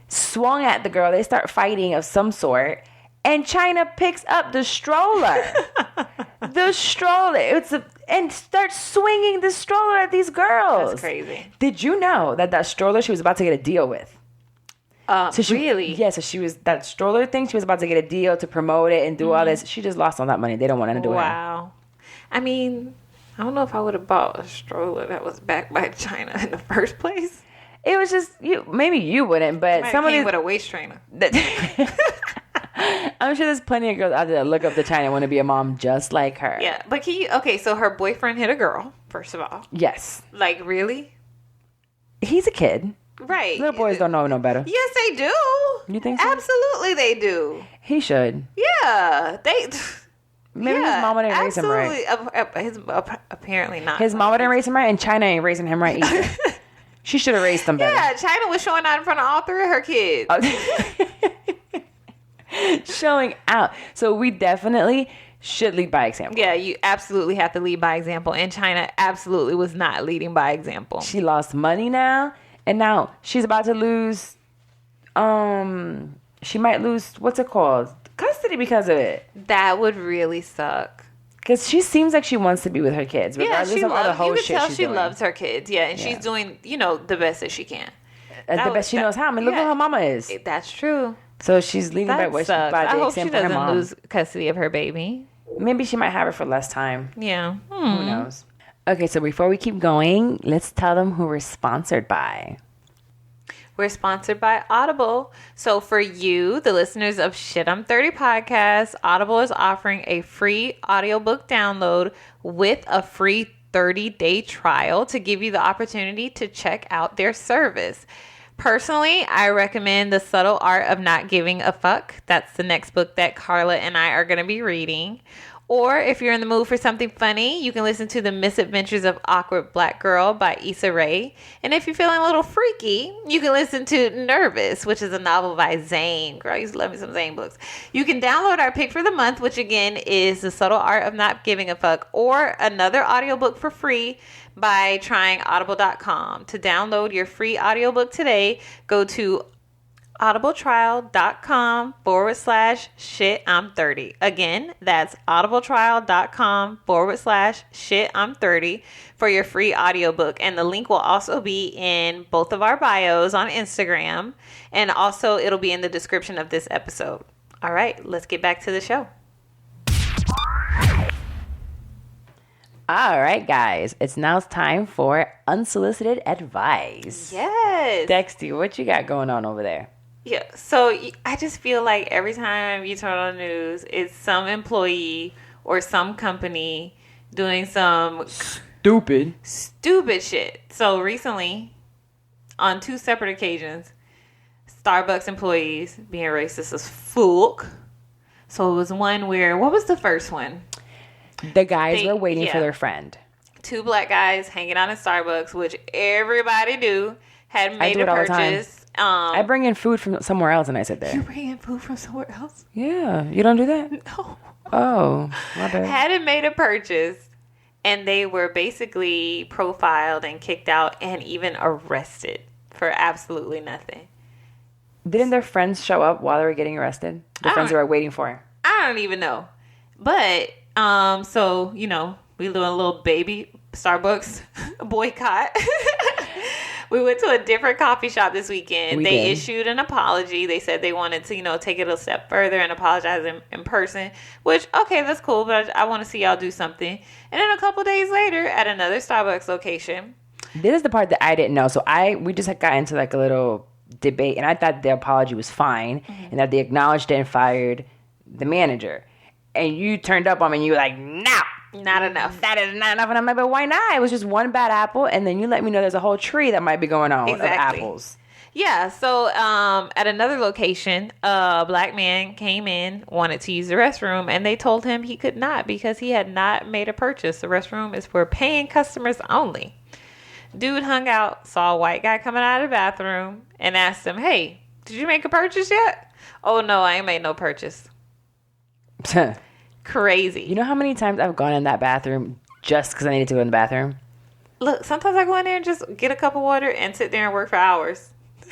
swung at the girl. They start fighting of some sort, and China picks up the stroller. And starts swinging the stroller at these girls. That's crazy. Did you know that stroller she was about to get a deal with? Really? Yeah, so she was, that stroller thing, she was about to get a deal to promote it and do all this. She just lost all that money. They don't want nothing to do with her. Wow. I mean, I don't know if I would have bought a stroller that was backed by China in the first place. It was just, maybe you wouldn't, but somebody with a waist trainer. I'm sure there's plenty of girls out there that look up to China and want to be a mom just like her. Yeah, but okay, so her boyfriend hit a girl, first of all. Yes. Like, really? He's a kid. Right. Little boys don't know no better. Yes, they do. You think so? Absolutely, they do. He should. Yeah, Maybe his mama didn't raise him right. Apparently not. His mama didn't raise him right, and China ain't raising him right either. She should have raised him better. Yeah, China was showing out in front of all three of her kids. Showing out. So we definitely should lead by example. Yeah, you absolutely have to lead by example. And China absolutely was not leading by example. She lost money now, and now she's about to lose. She might lose, what's it called? Custody because of it. That would really suck. Because she seems like she wants to be with her kids, regardless of all the whole shit she's doing. She loves her kids, and she's doing, the best that she can. The best she knows how. I mean, look who her mama is. That's true. So she's leading by the example of her mom. I hope she doesn't lose custody of her baby. Maybe she might have her for less time. Yeah. Who knows? Okay, so before we keep going, let's tell them who we're sponsored by. We're sponsored by Audible. So for you, the listeners of Shit I'm 30 podcast, Audible is offering a free audiobook download with a free 30-day trial to give you the opportunity to check out their service. Personally, I recommend The Subtle Art of Not Giving a Fuck. That's the next book that Carla and I are going to be reading. Or if you're in the mood for something funny, you can listen to The Misadventures of Awkward Black Girl by Issa Rae. And if you're feeling a little freaky, you can listen to Nervous, which is a novel by Zane. Girl, I used to love me some Zane books. You can download our pick for the month, which again is The Subtle Art of Not Giving a Fuck, or another audiobook for free by trying audible.com. To download your free audiobook today, go to audibletrial.com/shit-I'm30. Again, that's audibletrial.com/shit-I'm30 for your free audiobook. And the link will also be in both of our bios on Instagram. And also it'll be in the description of this episode. All right, let's get back to the show. All right, guys. It's now time for unsolicited advice. Yes. Dexty, what you got going on over there? Yeah, so I just feel like every time you turn on the news, it's some employee or some company doing some stupid shit. So recently, on 2 separate occasions, Starbucks employees being racist as fuck. So it was one where, what was the first one? The guys were waiting for their friend. 2 black guys hanging out in Starbucks, which everybody do, had made a purchase. I bring in food from somewhere else and I sit there. You bring in food from somewhere else? Yeah. You don't do that? No. Oh, my bad. Hadn't made a purchase, and they were basically profiled and kicked out and even arrested for absolutely nothing. Didn't their friends show up while they were getting arrested? The friends they were waiting for? I don't even know. But, so, we doing a little baby Starbucks boycott. We went to a different coffee shop this weekend. They issued an apology. They said they wanted to, take it a step further and apologize in person, which, okay, that's cool, but I want to see y'all do something. And then a couple days later, at another Starbucks location. This is the part that I didn't know. So we just got into like a little debate, and I thought the apology was fine, and that they acknowledged it and fired the manager. And you turned up on me and you were like, no. Not enough. That is not enough. And I'm like, but why not? It was just one bad apple, and then you let me know there's a whole tree that might be going on of apples. Yeah, so at another location, a black man came in, wanted to use the restroom, and they told him he could not because he had not made a purchase. The restroom is for paying customers only. Dude hung out, saw a white guy coming out of the bathroom, and asked him, hey, did you make a purchase yet? Oh, no, I ain't made no purchase. Crazy. You know how many times I've gone in that bathroom just because I needed to go in the bathroom? Look, sometimes I go in there and just get a cup of water and sit there and work for hours.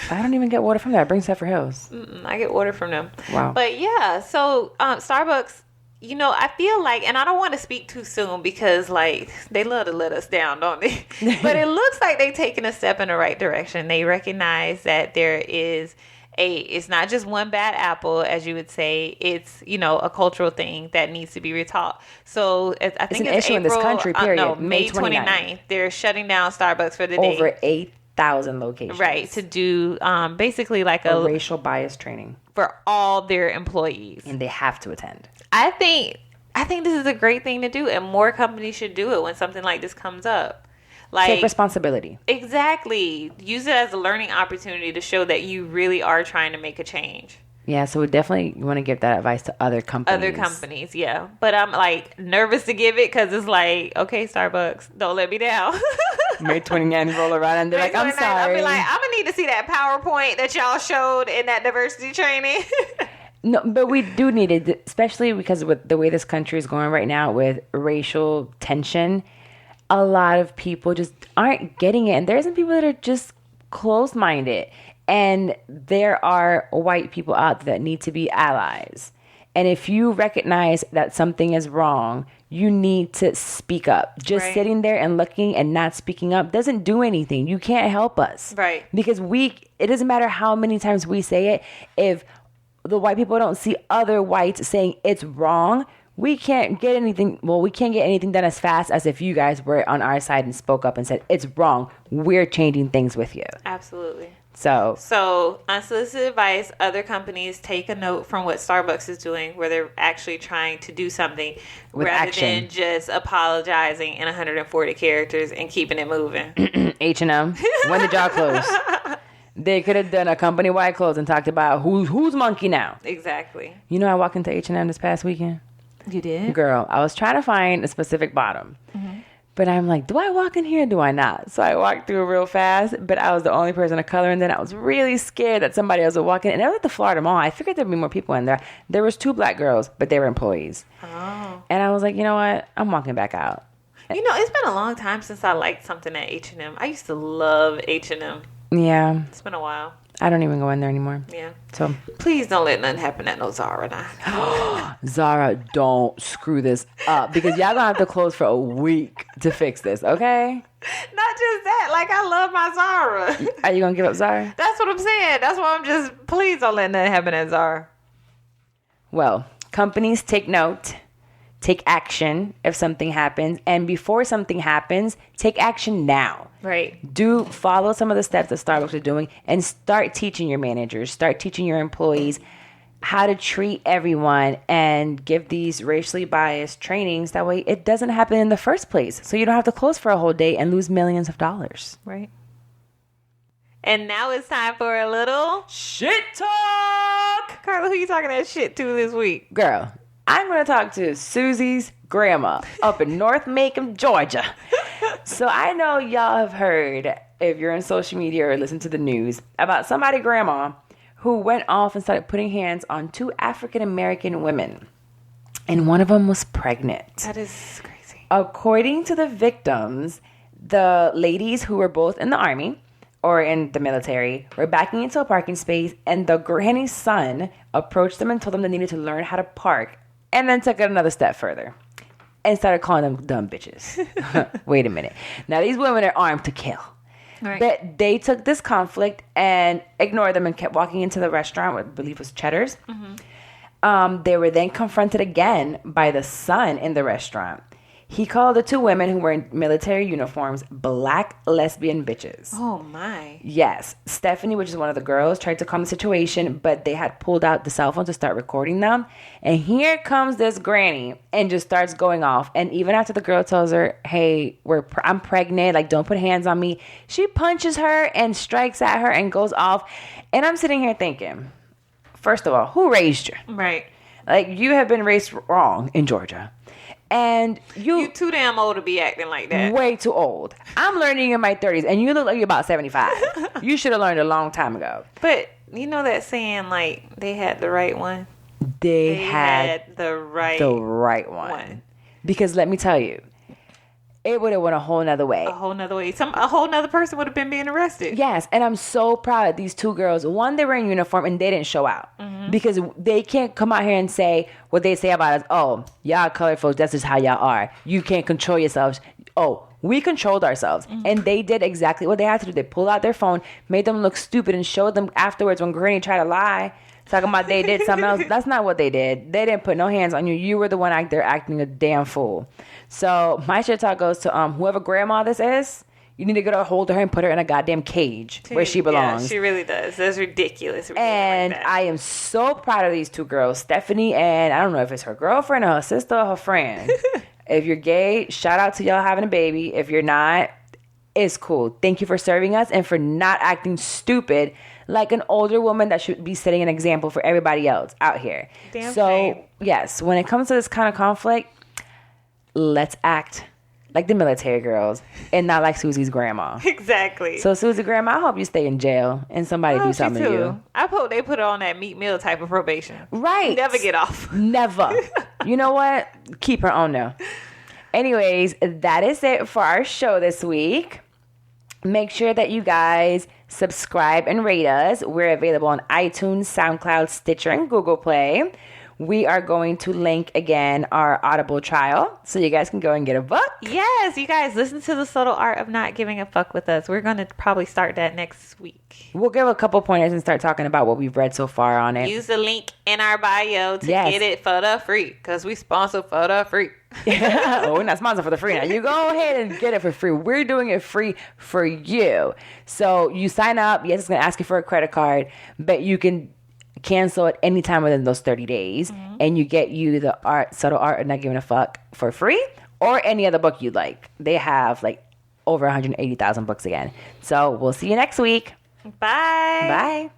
I don't even get water from there. I bring Zephyr Hills. I get water from them. Wow. But yeah, so Starbucks, I feel like, and I don't want to speak too soon because they love to let us down, don't they? But it looks like they're taking a step in the right direction. They recognize that there is it's not just one bad apple, as you would say. It's, a cultural thing that needs to be retaught. So I think it's an issue in this country, period. May 29th. They're shutting down Starbucks for the day. Over 1,000 locations. Right, to do basically like a racial bias training for all their employees. And they have to attend. I think this is a great thing to do, and more companies should do it when something like this comes up. Like, take responsibility. Exactly. Use it as a learning opportunity to show that you really are trying to make a change. Yeah, so we definitely want to give that advice to other companies. Yeah. But I'm like nervous to give it because it's like, okay, Starbucks, don't let me down. May 29th roll around and they're like, I'm sorry. I'll be like, I'm going to need to see that PowerPoint that y'all showed in that diversity training. No, but we do need it, especially because with the way this country is going right now with racial tension, a lot of people just aren't getting it. And there's some people that are just closed-minded. And there are white people out there that need to be allies. And if you recognize that something is wrong, you need to speak up. Just sitting there and looking and not speaking up doesn't do anything. You can't help us. Right. Because it doesn't matter how many times we say it. If the white people don't see other whites saying it's wrong, we can't get anything. Well, we can't get anything done as fast as if you guys were on our side and spoke up and said it's wrong. We're changing things with you. Absolutely. So unsolicited advice, other companies take a note from what Starbucks is doing where they're actually trying to do something with rather action. Than just apologizing in 140 characters and keeping it moving. H&M, when did y'all close? They could have done a company-wide close and talked about who's monkey now. Exactly. You know, I walked into H&M this past weekend. You did? Girl, I was trying to find a specific bottom. Mm-hmm. But I'm like, do I walk in here or do I not? So I walked through real fast, but I was the only person of color. And then I was really scared that somebody else would walk in. And I was at the Florida Mall. I figured there'd be more people in there. There was 2 black girls, but they were employees. Oh. And I was like, you know what? I'm walking back out. You know, it's been a long time since I liked something at H&M. I used to love H&M. Yeah. It's been a while. I don't even go in there anymore. Yeah. So please don't let nothing happen at no Zara now. Zara, don't screw this up because y'all gonna have to close for a week to fix this, okay? Not just that. Like, I love my Zara. Are you gonna give up Zara? That's what I'm saying. That's why I'm just, please don't let nothing happen at Zara. Well, companies take note. Take action if something happens. And before something happens, take action now. Right. Follow some of the steps that Starbucks are doing and start teaching your managers, start teaching your employees how to treat everyone and give these racially biased trainings. That way it doesn't happen in the first place. So you don't have to close for a whole day and lose millions of dollars. Right. And now it's time for a little shit talk. Carla, who you talking that shit to this week? Girl, I'm going to talk to Susie's grandma up in North Macon, Georgia. So I know y'all have heard, if you're on social media or listen to the news, about somebody grandma who went off and started putting hands on 2 African-American women. And one of them was pregnant. That is crazy. According to the victims, the ladies who were both in the army or in the military were backing into a parking space, and the granny's son approached them and told them they needed to learn how to park. And then took it another step further and started calling them dumb bitches. Wait a minute. Now, these women are armed to kill. Right. But they took this conflict and ignored them and kept walking into the restaurant, which I believe was Cheddar's. Mm-hmm. They were then confronted again by the son in the restaurant. He called the 2 women who were in military uniforms black lesbian bitches. Oh, my. Yes. Stephanie, which is one of the girls, tried to calm the situation, but they had pulled out the cell phone to start recording them. And here comes this granny and just starts going off. And even after the girl tells her, hey, I'm pregnant, like, don't put hands on me, she punches her and strikes at her and goes off. And I'm sitting here thinking, first of all, who raised you? Right. Like, you have been raised wrong in Georgia. And you too damn old to be acting like that. Way too old. I'm learning in my 30s, and you look like you're about 75. You should have learned a long time ago. But you know that saying, like, they had the right one? They had the right one. Because let me tell you, it would have went a whole nother way. A whole nother person would have been being arrested. Yes, and I'm so proud of these 2 girls. One, they were in uniform and they didn't show out. Mm-hmm. Because they can't come out here and say what they say about us. Oh, y'all colored folks, that's just how y'all are. You can't control yourselves. Oh, we controlled ourselves. Mm-hmm. And they did exactly what they had to do. They pulled out their phone, made them look stupid, and showed them afterwards when Granny tried to lie, talking about they did something else. That's not what they did. They didn't put no hands on you. You were the one there acting a damn fool. So my shit talk goes to whoever grandma this is. You need to get a hold of her and put her in a goddamn cage where she belongs. Yeah, she really does. That's ridiculous. And like that. I am so proud of these two girls, Stephanie and I don't know if it's her girlfriend or her sister or her friend. If you're gay, shout out to y'all having a baby. If you're not, it's cool. Thank you for serving us and for not acting stupid like an older woman that should be setting an example for everybody else out here. Damn so, shame. yes, when it comes to this kind of conflict, let's act like the military girls and not like Susie's grandma. Exactly. So, Susie grandma, I hope you stay in jail and somebody do something to you. I hope they put her on that meat meal type of probation. Right. Never get off. Never. You know what? Keep her on there. Anyways, that is it for our show this week. Make sure that you guys subscribe and rate us. We're available on iTunes, SoundCloud, Stitcher, and Google Play. We are going to link again our Audible trial so you guys can go and get a book. Yes, you guys listen to The Subtle Art of Not Giving a Fuck with us. We're going to probably start that next week. We'll give a couple pointers and start talking about what we've read so far on it. Use the link in our bio to get it for the free because we sponsor for the free. Well, we're not sponsored for the free now. You go ahead and get it for free. We're doing it free for you. So you sign up. Yes, it's going to ask you for a credit card, but you can cancel at any time within those 30 days and you get the Subtle Art of Not Giving a Fuck for free or any other book you'd like. They have like over 180,000 books again. So we'll see you next week. Bye. Bye.